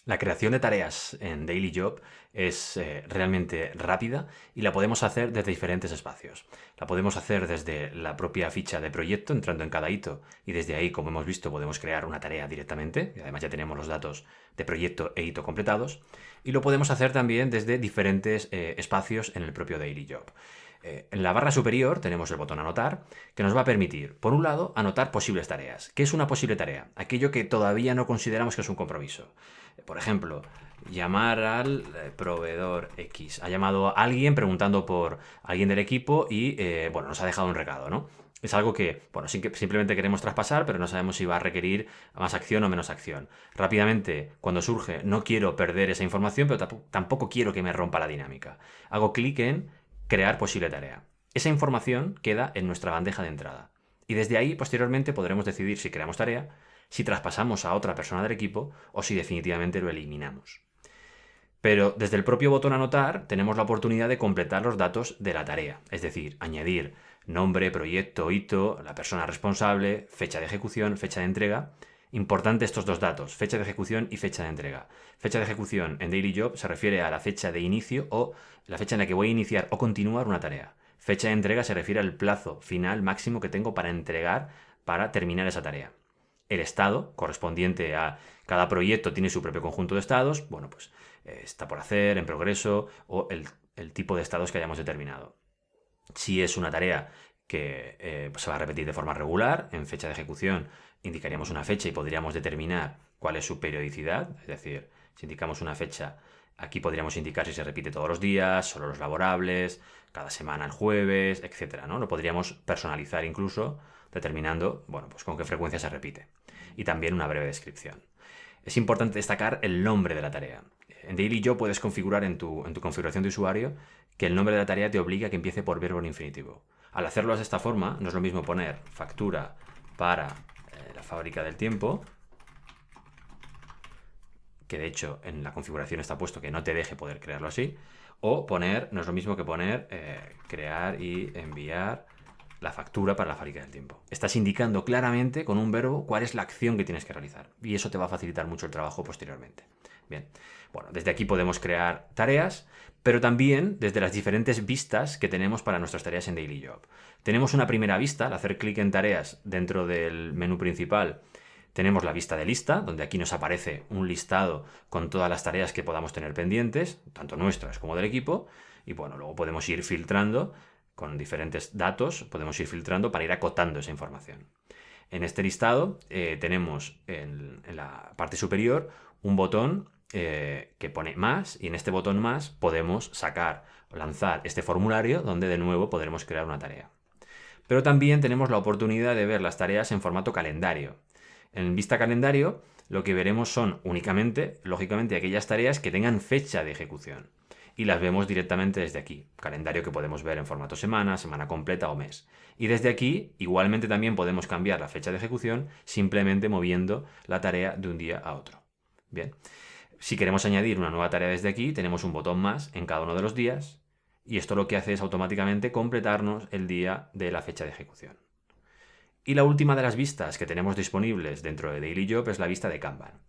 La creación de tareas en Daily Job es realmente rápida y la podemos hacer desde diferentes espacios. La podemos hacer desde la propia ficha de proyecto, entrando en cada hito, y desde ahí, como hemos visto, podemos crear una tarea directamente, y además ya tenemos los datos de proyecto e hito completados. Y lo podemos hacer también desde diferentes espacios en el propio Daily Job. En la barra superior tenemos el botón anotar, que nos va a permitir, por un lado, anotar posibles tareas. ¿Qué es una posible tarea? Aquello que todavía no consideramos que es un compromiso. Por ejemplo, llamar al proveedor X. Ha llamado a alguien preguntando por alguien del equipo y, bueno, nos ha dejado un recado, ¿no? Es algo que, bueno, simplemente queremos traspasar, pero no sabemos si va a requerir más acción o menos acción. Rápidamente, cuando surge, no quiero perder esa información, pero tampoco quiero que me rompa la dinámica. Hago clic en crear posible tarea. Esa información queda en nuestra bandeja de entrada. Y desde ahí, posteriormente, podremos decidir si creamos tarea, si traspasamos a otra persona del equipo o si definitivamente lo eliminamos. Pero desde el propio botón anotar tenemos la oportunidad de completar los datos de la tarea, es decir, añadir nombre, proyecto, hito, la persona responsable, fecha de ejecución, fecha de entrega. Importante estos dos datos, fecha de ejecución y fecha de entrega. Fecha de ejecución en Daily Job se refiere a la fecha de inicio o la fecha en la que voy a iniciar o continuar una tarea. Fecha de entrega se refiere al plazo final máximo que tengo para entregar, para terminar esa tarea. El estado, correspondiente a cada proyecto, tiene su propio conjunto de estados. Bueno, pues está por hacer, en progreso, o el tipo de estados que hayamos determinado. Si es una tarea que se va a repetir de forma regular, en fecha de ejecución indicaríamos una fecha y podríamos determinar cuál es su periodicidad, es decir, si indicamos una fecha, aquí podríamos indicar si se repite todos los días, solo los laborables, cada semana el jueves, etcétera, ¿no? Lo podríamos personalizar incluso determinando, bueno, pues con qué frecuencia se repite. Y también una breve descripción. Es importante destacar el nombre de la tarea. En Daily Job puedes configurar en tu configuración de usuario que el nombre de la tarea te obliga a que empiece por verbo en infinitivo. Al hacerlo de esta forma, no es lo mismo poner factura para la fábrica del tiempo, que de hecho en la configuración está puesto que no te deje poder crearlo así, o poner, no es lo mismo que poner crear y enviar la factura para la fábrica del tiempo. Estás indicando claramente con un verbo cuál es la acción que tienes que realizar y eso te va a facilitar mucho el trabajo posteriormente. Bien, bueno, desde aquí podemos crear tareas, pero también desde las diferentes vistas que tenemos para nuestras tareas en Daily Job. Tenemos una primera vista, al hacer clic en tareas dentro del menú principal, tenemos la vista de lista, donde aquí nos aparece un listado con todas las tareas que podamos tener pendientes, tanto nuestras como del equipo, y bueno, luego podemos ir filtrando con diferentes datos, podemos ir filtrando para ir acotando esa información. En este listado tenemos en la parte superior un botón que pone más y en este botón más podemos sacar o lanzar este formulario donde de nuevo podremos crear una tarea. Pero también tenemos la oportunidad de ver las tareas en formato calendario. En vista calendario lo que veremos son únicamente, lógicamente, aquellas tareas que tengan fecha de ejecución. Y las vemos directamente desde aquí. Calendario que podemos ver en formato semana, semana completa o mes. Y desde aquí, igualmente también podemos cambiar la fecha de ejecución simplemente moviendo la tarea de un día a otro. Bien. Si queremos añadir una nueva tarea desde aquí, tenemos un botón más en cada uno de los días. Y esto lo que hace es automáticamente completarnos el día de la fecha de ejecución. Y la última de las vistas que tenemos disponibles dentro de Daily Job es la vista de Kanban.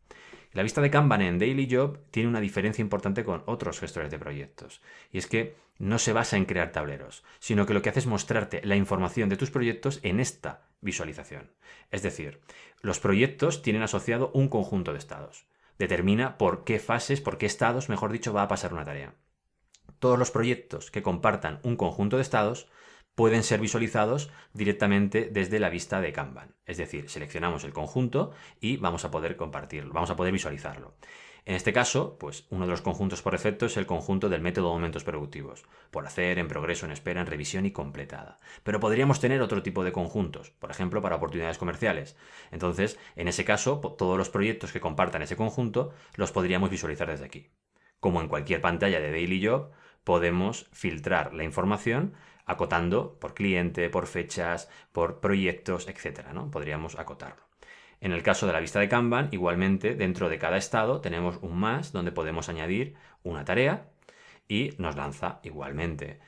La vista de Kanban en Daily Job tiene una diferencia importante con otros gestores de proyectos. Y es que no se basa en crear tableros, sino que lo que hace es mostrarte la información de tus proyectos en esta visualización. Es decir, los proyectos tienen asociado un conjunto de estados. Determina por qué fases, por qué estados, mejor dicho, va a pasar una tarea. Todos los proyectos que compartan un conjunto de estados pueden ser visualizados directamente desde la vista de Kanban. Es decir, seleccionamos el conjunto y vamos a poder compartirlo, vamos a poder visualizarlo. En este caso, pues uno de los conjuntos por defecto es el conjunto del método de momentos productivos, por hacer, en progreso, en espera, en revisión y completada. Pero podríamos tener otro tipo de conjuntos, por ejemplo, para oportunidades comerciales. Entonces, en ese caso, todos los proyectos que compartan ese conjunto los podríamos visualizar desde aquí. Como en cualquier pantalla de Daily Job, podemos filtrar la información acotando por cliente, por fechas, por proyectos, etcétera, ¿no? Podríamos acotarlo. En el caso de la vista de Kanban, igualmente, dentro de cada estado tenemos un más donde podemos añadir una tarea y nos lanza igualmente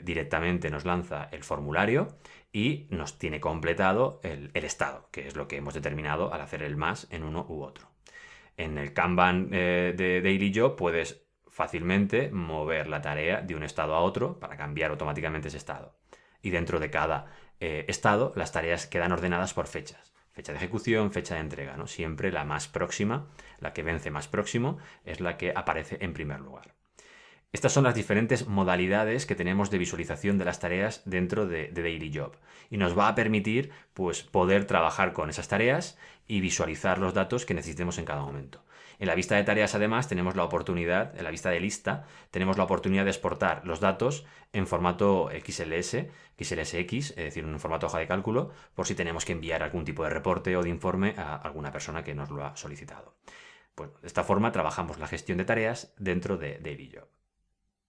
directamente nos lanza el formulario y nos tiene completado el estado, que es lo que hemos determinado al hacer el más en uno u otro. En el Kanban de Daily Job puedes fácilmente mover la tarea de un estado a otro para cambiar automáticamente ese estado. Y dentro de cada estado, las tareas quedan ordenadas por fechas. Fecha de ejecución, fecha de entrega, ¿no? Siempre la más próxima, la que vence más próximo, es la que aparece en primer lugar. Estas son las diferentes modalidades que tenemos de visualización de las tareas dentro de Daily Job y nos va a permitir pues, poder trabajar con esas tareas y visualizar los datos que necesitemos en cada momento. En la vista de tareas, además, tenemos la oportunidad, en la vista de lista, tenemos la oportunidad de exportar los datos en formato XLS, XLSX, es decir, en un formato hoja de cálculo, por si tenemos que enviar algún tipo de reporte o de informe a alguna persona que nos lo ha solicitado. Pues, de esta forma trabajamos la gestión de tareas dentro de Daily Job.